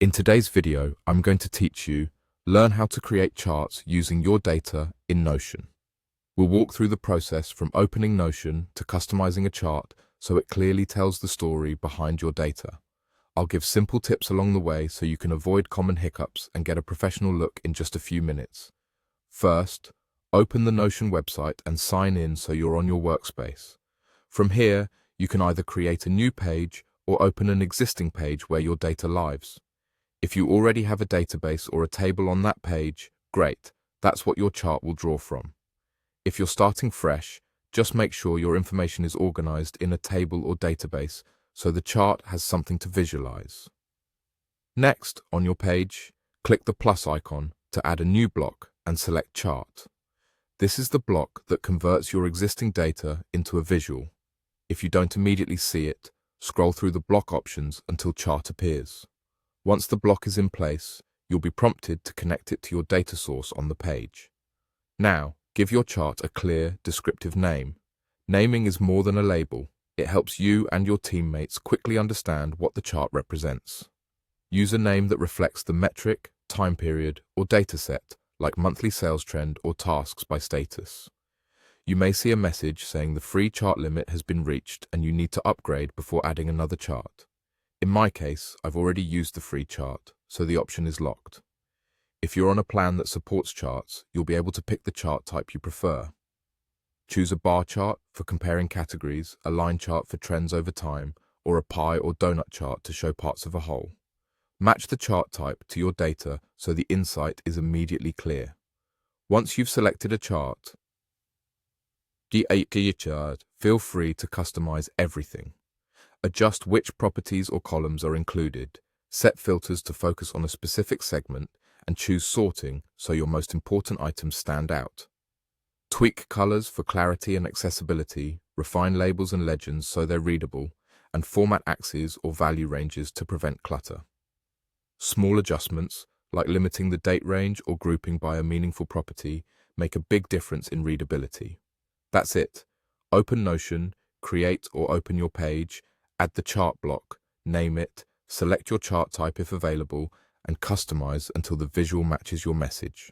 In today's video, I'm going to teach you learn how to create charts using your data in Notion. We'll walk through the process from opening Notion to customizing a chart so it clearly tells the story behind your data. I'll give simple tips along the way so you can avoid common hiccups and get a professional look in just a few minutes. First, open the Notion website and sign in so you're on your workspace. From here, you can either create a new page or open an existing page where your data lives. If you already have a database or a table on that page, great, that's what your chart will draw from. If you're starting fresh, just make sure your information is organized in a table or database so the chart has something to visualize. Next, on your page, click the plus icon to add a new block and select Chart. This is the block that converts your existing data into a visual. If you don't immediately see it, scroll through the block options until Chart appears. Once the block is in place, you'll be prompted to connect it to your data source on the page. Now, give your chart a clear, descriptive name. Naming is more than a label. It helps you and your teammates quickly understand what the chart represents. Use a name that reflects the metric, time period, or data set, like monthly sales trend or tasks by status. You may see a message saying the free chart limit has been reached and you need to upgrade before adding another chart. In my case, I've already used the free chart, so the option is locked. If you're on a plan that supports charts, you'll be able to pick the chart type you prefer. Choose a bar chart for comparing categories, a line chart for trends over time, or a pie or donut chart to show parts of a whole. Match the chart type to your data so the insight is immediately clear. Once you've selected a chart, feel free to customize everything. Adjust which properties or columns are included, set filters to focus on a specific segment, and choose sorting so your most important items stand out. Tweak colors for clarity and accessibility, refine labels and legends so they're readable, and format axes or value ranges to prevent clutter. Small adjustments, like limiting the date range or grouping by a meaningful property, make a big difference in readability. That's it. Open Notion, create or open your page, add the chart block, name it, select your chart type if available, and customize until the visual matches your message.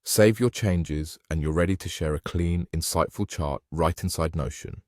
Save your changes and you're ready to share a clean, insightful chart right inside Notion.